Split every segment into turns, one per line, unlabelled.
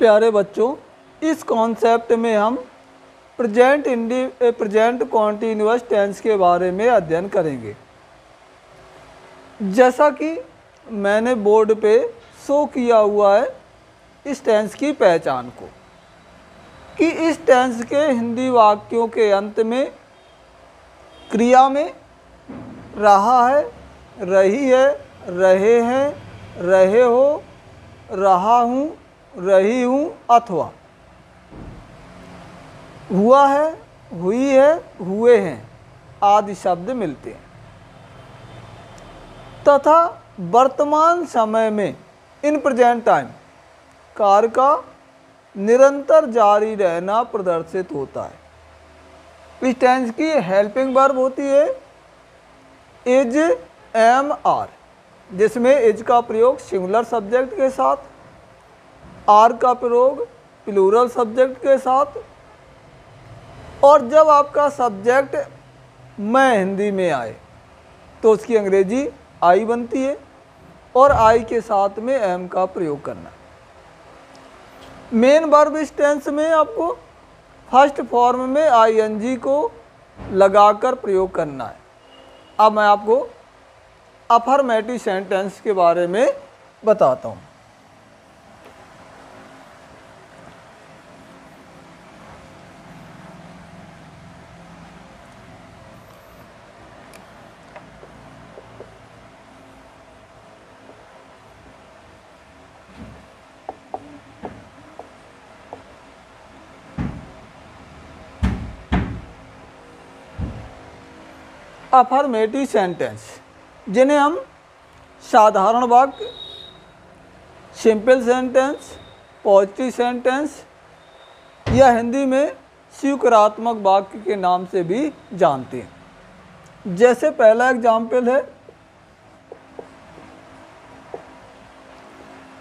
प्यारे बच्चों, इस कॉन्सेप्ट में हम प्रेजेंट कॉन्टिन्यूअस टेंस के बारे में अध्ययन करेंगे। जैसा कि मैंने बोर्ड पे शो किया हुआ है इस टेंस की पहचान को, कि इस टेंस के हिंदी वाक्यों के अंत में क्रिया में रहा है, रही है, रहे हैं, रहे हो, रहा हूँ, रही हूँ अथवा हुआ है, हुई है, हुए हैं आदि शब्द मिलते हैं तथा वर्तमान समय में इन प्रेजेंट टाइम कार्य का निरंतर जारी रहना प्रदर्शित होता है। इस टेंस की हेल्पिंग वर्ब होती है इज, एम, आर, जिसमें इज का प्रयोग सिंगुलर सब्जेक्ट के साथ, आर का प्रयोग प्लूरल सब्जेक्ट के साथ, और जब आपका सब्जेक्ट मैं हिंदी में आए तो उसकी अंग्रेजी आई बनती है और आई के साथ में एम का प्रयोग करना। मेन वर्ब इस टेंस में आपको फर्स्ट फॉर्म में आईएनजी को लगाकर प्रयोग करना है। अब मैं आपको अफर्मेटिव सेंटेंस के बारे में बताता हूँ। अफर्मेटिव सेंटेंस, जिन्हें हम साधारण वाक्य, सिंपल सेंटेंस, पॉजिटिव सेंटेंस या हिंदी में स्वीकारात्मक वाक्य के नाम से भी जानते हैं। जैसे पहला एग्जाम्पल है,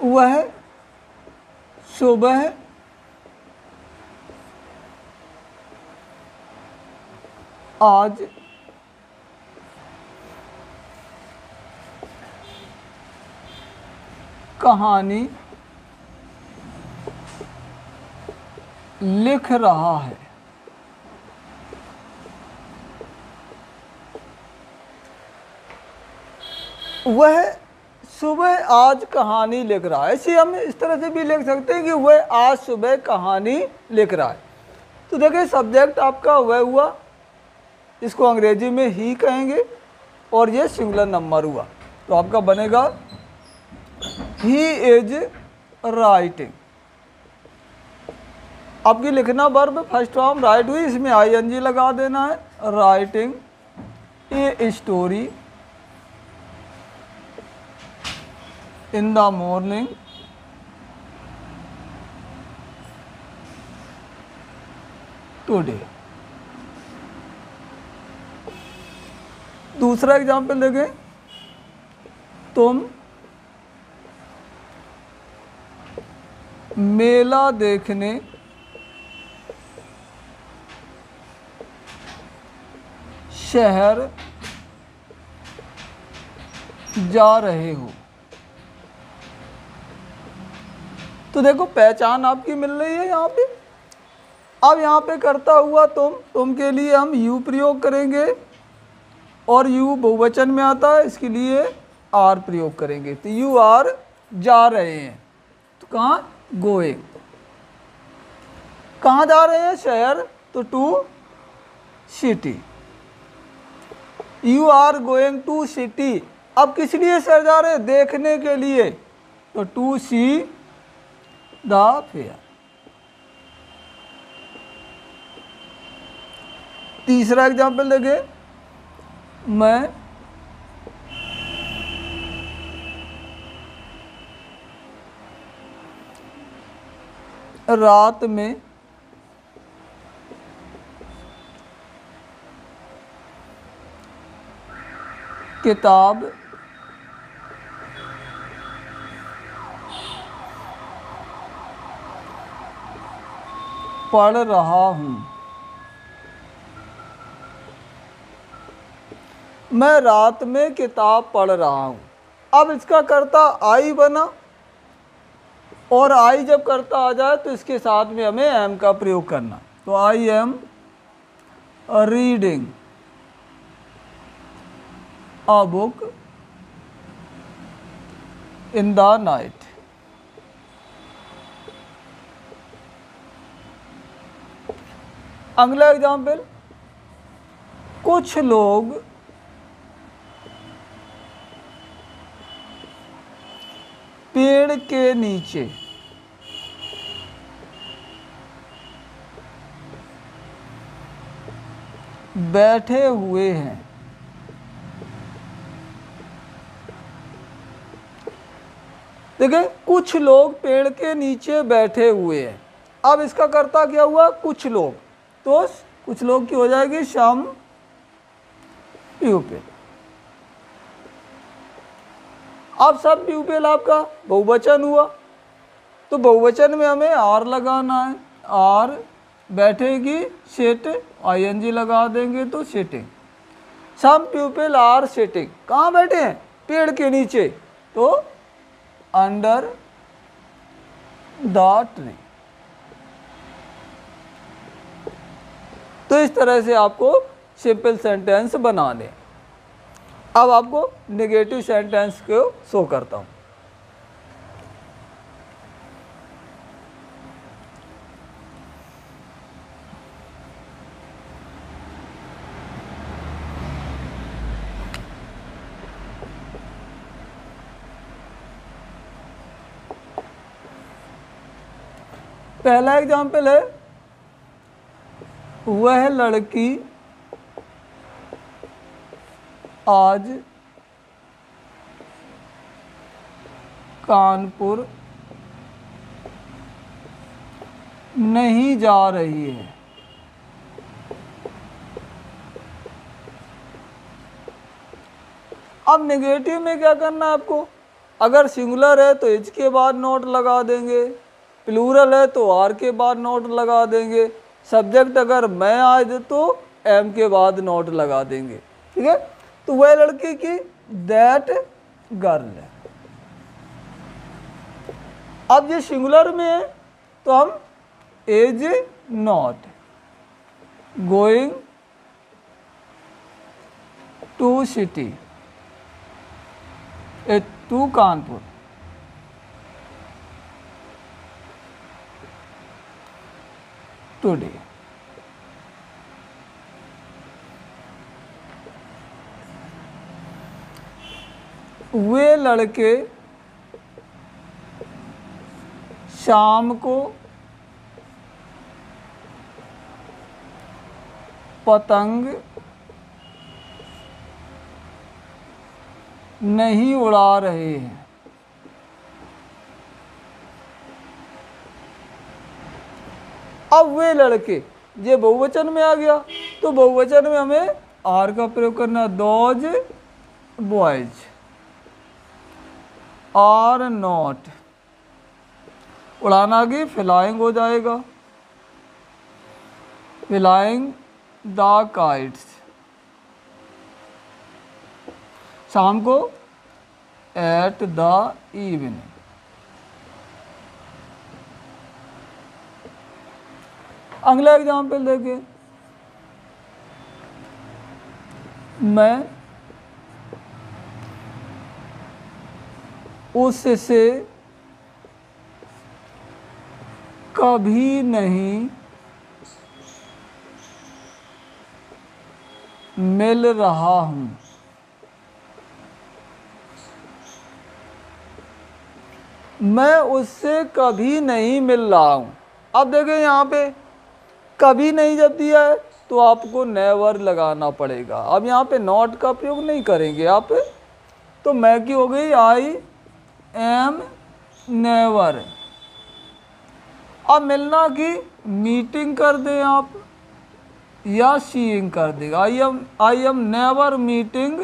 वह सुबह आज कहानी लिख रहा है। वह सुबह आज कहानी लिख रहा है। इसे हम इस तरह से भी लिख सकते हैं कि वह आज सुबह कहानी लिख रहा है। तो देखिए सब्जेक्ट आपका वह हुआ, इसको अंग्रेजी में ही कहेंगे और ये सिंगुलर नंबर हुआ, तो आपका बनेगा ही इज राइटिंग। आपकी लिखना वर्ब फर्स्ट फॉर्म राइट हुई, इसमें आईएनजी लगा देना है। Writing a story in the morning today. दूसरा एग्जाम्पल देखें, तुम मेला देखने शहर जा रहे हो। तो देखो पहचान आपकी मिल रही है यहाँ पे। अब यहाँ पे करता हुआ तुम के लिए हम यू प्रयोग करेंगे और यू बहुवचन में आता है, इसके लिए आर प्रयोग करेंगे। तो यू आर जा रहे हैं, तो कहाँ गोइंग। कहाँ जा रहे हैं शहर, तो to city. You are going to city. अब किस लिए शहर जा रहे हैं, देखने के लिए, तो टू सी द फेयर। तीसरा एग्जाम्पल देखें, मैं रात में किताब पढ़ रहा हूँ। मैं रात में किताब पढ़ रहा हूँ। अब इसका कर्ता आई बना और आई जब करता आ जाए तो इसके साथ में हमें एम का प्रयोग करना। तो I am reading a book in the night. अगला एग्जाम्पल, कुछ लोग पेड़ के नीचे बैठे हुए हैं। देखिए, कुछ लोग पेड़ के नीचे बैठे हुए हैं। अब इसका कर्ता क्या हुआ? कुछ लोग, तो कुछ लोग की हो जाएगी सम प्यूपिल। अब सब प्यूपिल आपका बहुवचन हुआ, तो बहुवचन में हमें आर लगाना है। आर बैठेगी सिट, आईएनजी लगा देंगे तो sitting. Some pupil are sitting, कहाँ बैठे हैं? पेड़ के नीचे, तो अंडर द ट्री। तो इस तरह से आपको सिंपल सेंटेंस बनाने। अब आपको नेगेटिव सेंटेंस को शो करता हूं। पहला एग्जाम्पल है, वह लड़की आज कानपुर नहीं जा रही है। अब नेगेटिव में क्या करना है आपको? अगर सिंगुलर है तो एच के बाद नोट लगा देंगे, प्लूरल है तो आर के बाद नोट लगा देंगे, सब्जेक्ट अगर मैं आए तो एम के बाद नोट लगा देंगे। ठीक है, तो वह लड़की की दैट गर्ल है। अब ये सिंगुलर में है तो हम is not going to city to Kanpur. Today. वे लड़के शाम को पतंग नहीं उड़ा रहे हैं। अब वे लड़के, ये बहुवचन में आ गया, तो बहुवचन में हमें आर का प्रयोग करना। दोज बॉयज आर नॉट, उड़ाना की फ्लाइंग हो जाएगा, फ्लाइंग द काइट्स। शाम को एट द इवनिंग। अगला एग्जाम्पल देखिए, मैं उससे कभी नहीं मिल रहा हूं। मैं उससे कभी नहीं मिल रहा हूं। अब देखें यहाँ पे कभी नहीं जब दिया है तो आपको नेवर लगाना पड़ेगा। अब यहाँ पे नॉट का प्रयोग नहीं करेंगे आप, तो मैं की हो गई आई एम नेवर। अब मिलना की मीटिंग कर दें आप या सीइंग कर देगा। I am never meeting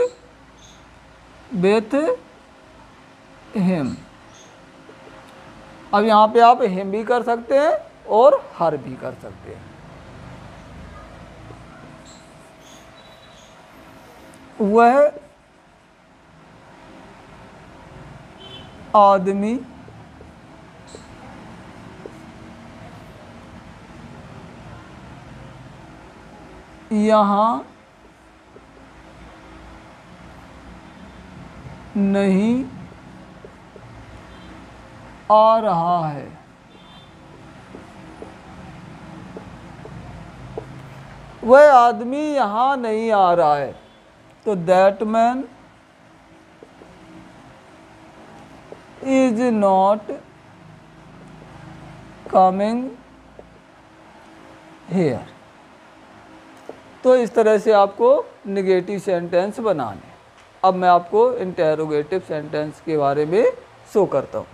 with him. अब यहाँ पे आप हिम भी कर सकते हैं और हर भी कर सकते हैं। वह आदमी यहाँ नहीं आ रहा है। वह आदमी यहाँ नहीं आ रहा है। तो that man is not coming here. तो इस तरह से आपको निगेटिव सेंटेंस बनाने। अब मैं आपको इंटेरोगेटिव सेंटेंस के बारे में शो करता हूँ।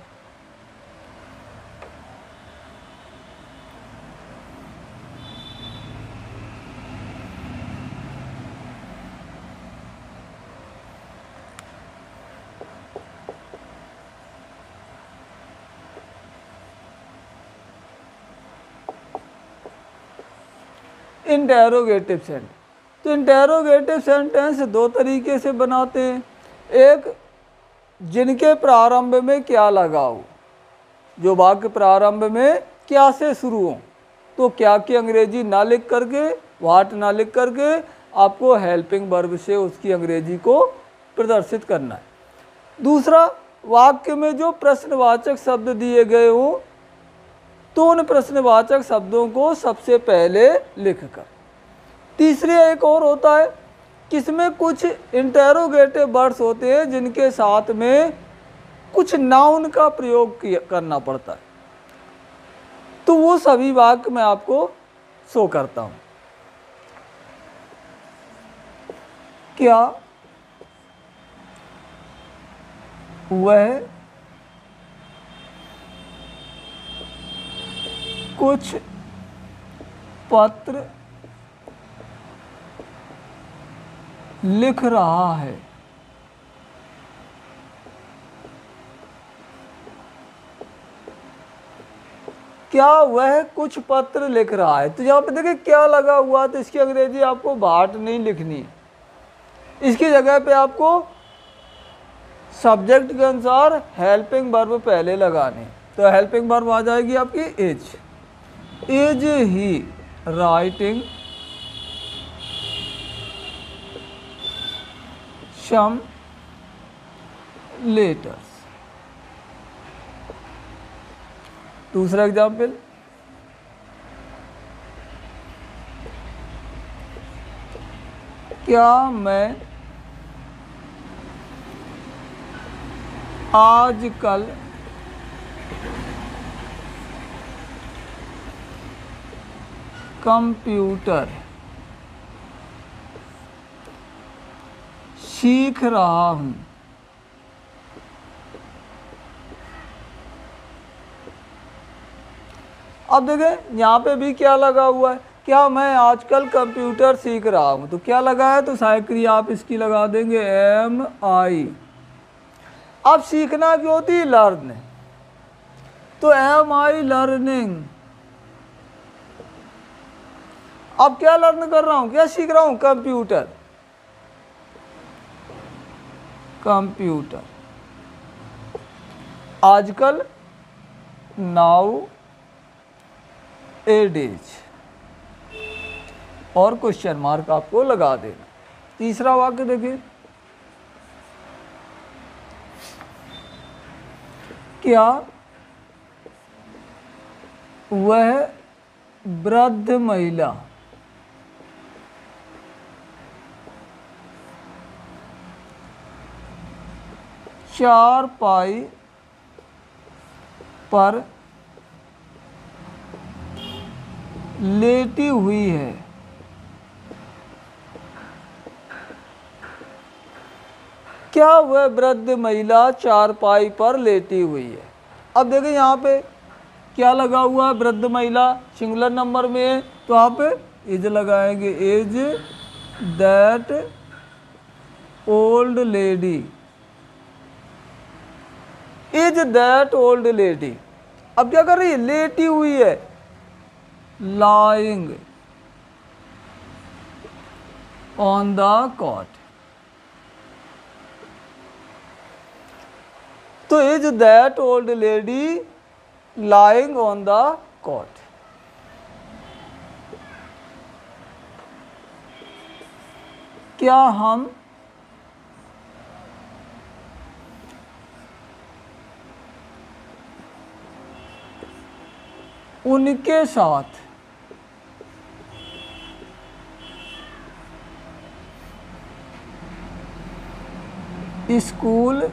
Interrogative sentence. तो इंटेरोगेटिव सेंटेंस दो तरीके से बनाते हैं। एक, जिनके प्रारंभ में क्या लगा हो, जो वाक्य प्रारंभ में क्या से शुरू हो। तो क्या की अंग्रेजी ना लिख करके, वाट ना लिख करके आपको हेल्पिंग वर्ब से उसकी अंग्रेजी को प्रदर्शित करना है। दूसरा, वाक्य में जो प्रश्नवाचक शब्द दिए गए हों तो उन प्रश्नवाचक शब्दों को सबसे पहले लिखकर। तीसरे एक और होता है, किसमें कुछ इंटेरोगेटिव वर्ड्स होते हैं जिनके साथ में कुछ नाउन का प्रयोग करना पड़ता है। तो वो सभी वाक्य मैं आपको शो करता हूं। क्या वह कुछ पत्र लिख रहा है। क्या वह कुछ पत्र लिख रहा है। तो यहाँ पे देखिए क्या लगा हुआ, तो इसकी अंग्रेजी आपको बाट नहीं लिखनी है। इसकी जगह पे आपको सब्जेक्ट के अनुसार हेल्पिंग वर्ब पहले लगाने। तो हेल्पिंग वर्ब आ जाएगी आपकी is. Is he writing some letters. दूसरा एग्जाम्पल, क्या मैं आजकल कंप्यूटर सीख रहा हूं। अब देखें यहाँ पे भी क्या लगा हुआ है, क्या मैं आजकल कंप्यूटर सीख रहा हूं। तो क्या लगा है, तो सहायक क्रिया आप इसकी लगा देंगे एम आई। अब सीखना क्यों होती है, लर्न। तो एम आई लर्निंग। अब क्या लर्न कर रहा हूं, क्या सीख रहा हूं, कंप्यूटर। कंप्यूटर आजकल, नाउ ए डेज, और क्वेश्चन मार्क आपको लगा देना। तीसरा वाक्य देखिए, क्या वह वृद्ध महिला चारपाई पर लेटी हुई है। क्या वह वृद्ध महिला चारपाई पर लेटी हुई है। अब देखिए यहाँ पे क्या लगा हुआ है, वृद्ध महिला सिंगुलर नंबर में है, तो आप इज लगाएंगे। Is that old lady. Is that old lady. अब क्या कर रही है, लेटी हुई है, लाइंग ऑन द कॉट। तो is that old lady lying on the cot. क्या हम उनके साथ स्कूल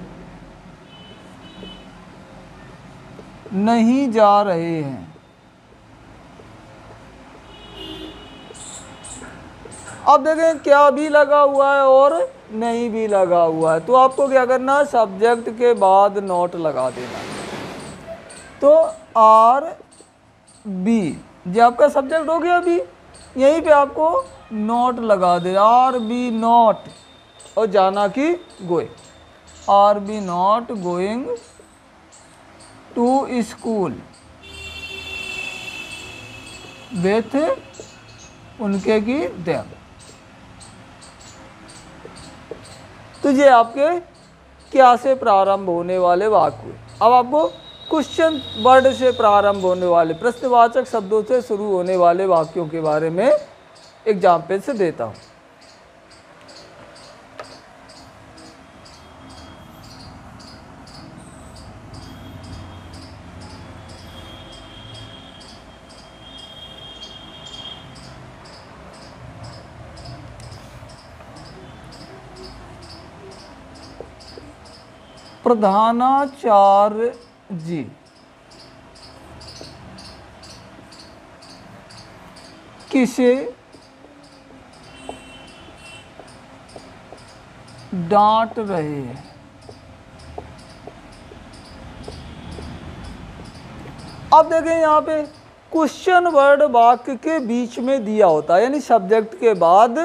नहीं जा रहे हैं? अब देखें क्या भी लगा हुआ है और नहीं भी लगा हुआ है, तो आपको क्या करना है, सब्जेक्ट के बाद नोट लगा देना। तो आर बी जो आपका सब्जेक्ट हो गया, अभी यहीं पे आपको नोट लगा दे, आर बी नॉट, और जाना कि going, are be not going to school with उनके की देम। तो ये आपके क्या से प्रारंभ होने वाले वाक्य हुए। अब आपको क्वेश्चन वर्ड से प्रारंभ होने वाले प्रश्नवाचक शब्दों से शुरू होने वाले वाक्यों के बारे में एग्जाम्पल से देता हूँ। प्रधानाचार्य जी किसे डांट रहे हैं? अब देखें यहाँ पे क्वेश्चन वर्ड वाक्य के बीच में दिया होता है, यानी सब्जेक्ट के बाद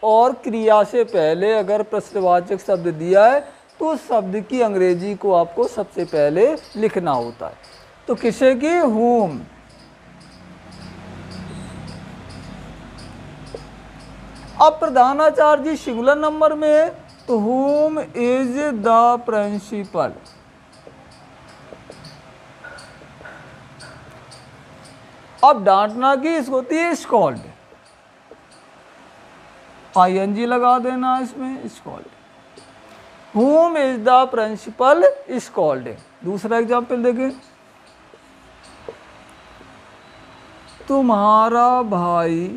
और क्रिया से पहले अगर प्रश्नवाचक शब्द दिया है तो उस शब्द की अंग्रेजी को आपको सबसे पहले लिखना होता है। तो किसे की, whom। अब प्रधानाचार्य जी सिंगुलर नंबर में है, तो whom is the principal। अब डांटना की इसको होती है स्कॉल्ड, ING लगा देना इसमें, scold. Whom is the principal scolding। दूसरा एग्जाम्पल देखें, तुम्हारा भाई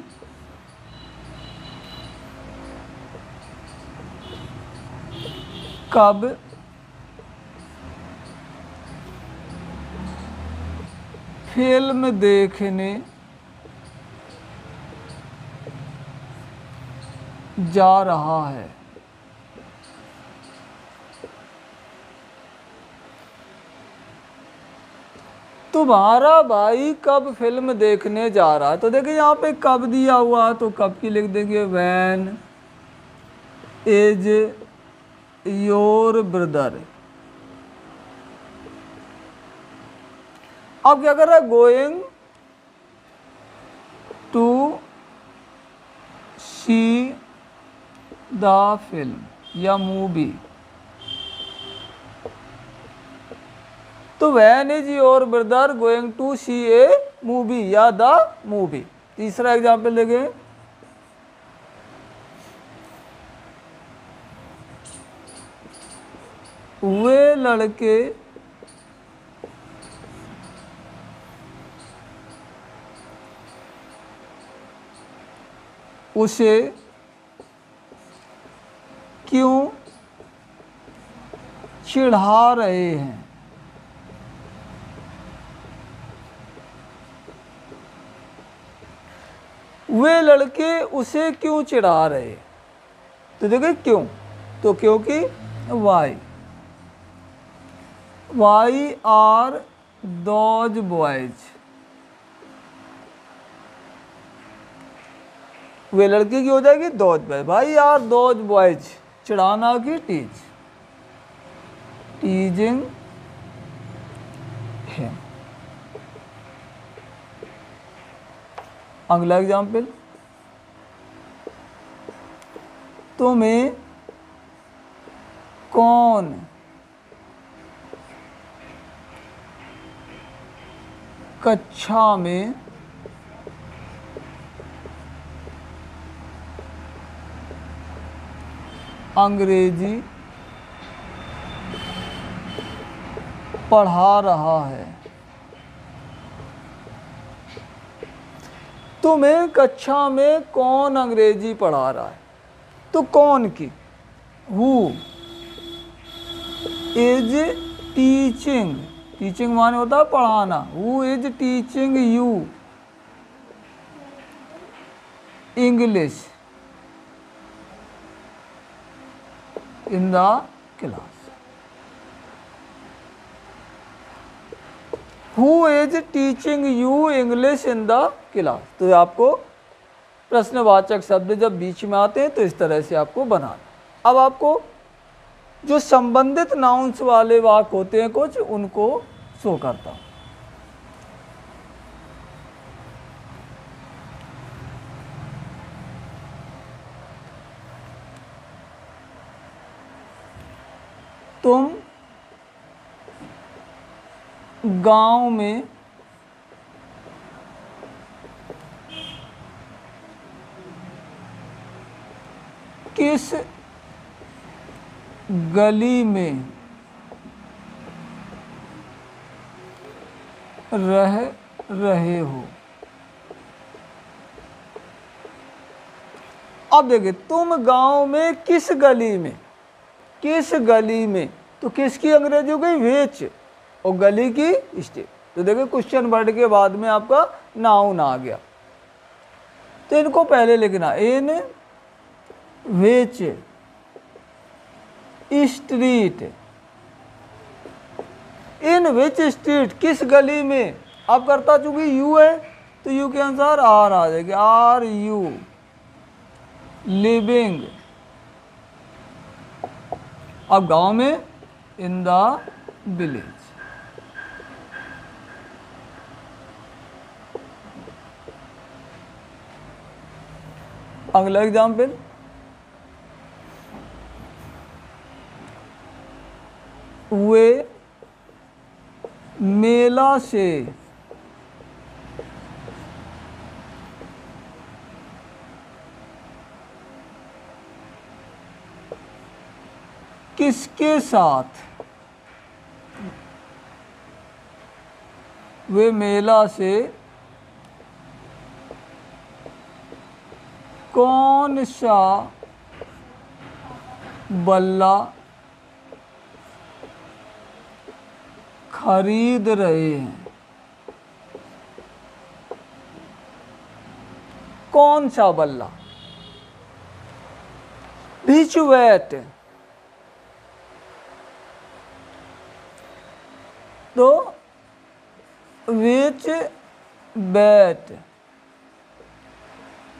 कब फिल्म देखने जा रहा है? तुम्हारा भाई कब फिल्म देखने जा रहा है? तो देखिए यहाँ पे कब दिया हुआ है, तो कब की लिख देंगे, व्हेन इज योर ब्रदर। अब क्या कर रहा है, going to see the film या मूवी। तो when is your brother going to see a movie या द मूवी। तीसरा एग्जाम्पल देखें, वे लड़के उसे क्यों चिढ़ा रहे हैं? वे लड़के उसे क्यों चिढ़ा रहे? तो देखिए क्यों, तो क्योंकि वाई आर दोज बॉयज। वे लड़के की हो जाएगी दोज बॉयज, भाई आर दोज बॉयज, चिढ़ाना की टीजिंग हिम। अगला एग्जाम्पल, तुम्हें कौन कक्षा में अंग्रेजी पढ़ा रहा है। तुम्हें कक्षा में कौन अंग्रेजी पढ़ा रहा है? तो कौन की, हु इज टीचिंग, टीचिंग माने होता है पढ़ाना, who is teaching you English in the class. Who is teaching you English in the class. तो आपको प्रश्नवाचक शब्द जब बीच में आते हैं तो इस तरह से आपको बनाना। अब आपको जो संबंधित नाउन्स वाले वाक्य होते हैं कुछ, उनको शो करता हूं। तुम गांव में किस गली में रह रहे हो? अब देखिए, तुम गांव में किस गली में, किस गली में, तो किसकी अंग्रेजी हो गई वेच, और गली की स्ट्रीट। तो देखिए क्वेश्चन वर्ड के बाद में आपका नाउन आ गया। तो इनको पहले लिखना, इन वेच स्ट्रीट, इन विच स्ट्रीट, किस गली में। अब करता चूंकि यू है तो यू के अनुसार आर आ जाएगी, आर यू लिविंग। अब गांव में इन द विलेज। अगला एग्जाम्पल, वे मेला से किसके साथ, वे मेला से कौन सा बल्ला खरीद रहे हैं? कौन सा बल्ला, बीच वेट। तो which bat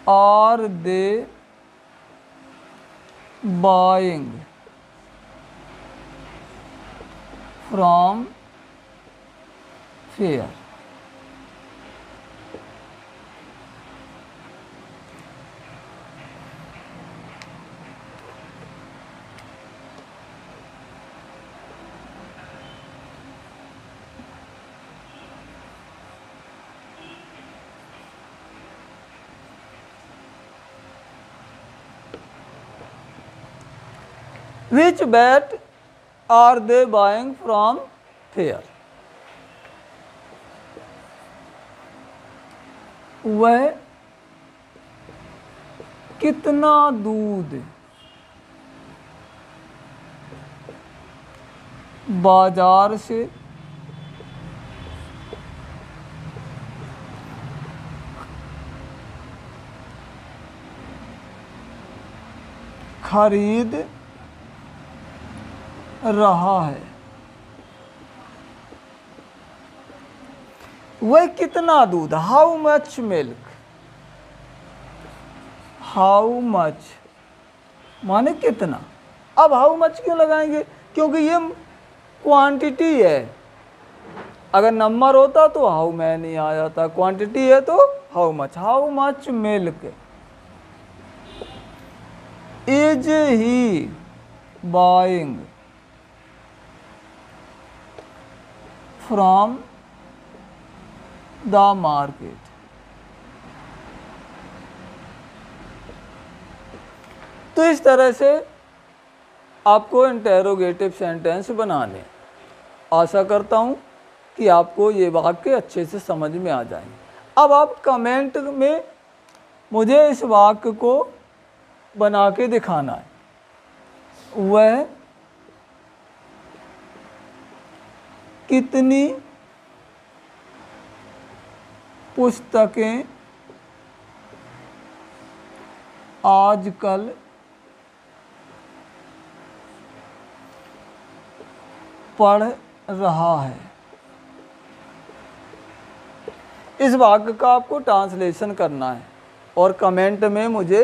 are they buying from fair. Which bat are they buying from fair? वह कितना दूध बाजार से खरीद रहा है? वह कितना दूध, how much milk, how much माने कितना। अब हाउ मच क्यों लगाएंगे, क्योंकि ये क्वांटिटी है। अगर नंबर होता तो हाउ मैनी आ जाता, क्वांटिटी है तो how much milk is he buying from the market. तो इस तरह से आपको इंटेरोगेटिव सेंटेंस बनाने। आशा करता हूँ कि आपको ये वाक्य अच्छे से समझ में आ जाएंगे। अब आप कमेंट में मुझे इस वाक्य को बना के दिखाना है। वह कितनी पुस्तकें आजकल पढ़ रहा है। इस वाक्य का आपको ट्रांसलेशन करना है और कमेंट में मुझे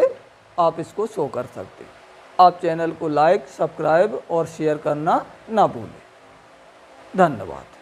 आप इसको शो कर सकते हैं। आप चैनल को लाइक, सब्सक्राइब और शेयर करना ना भूलें। धन्यवाद।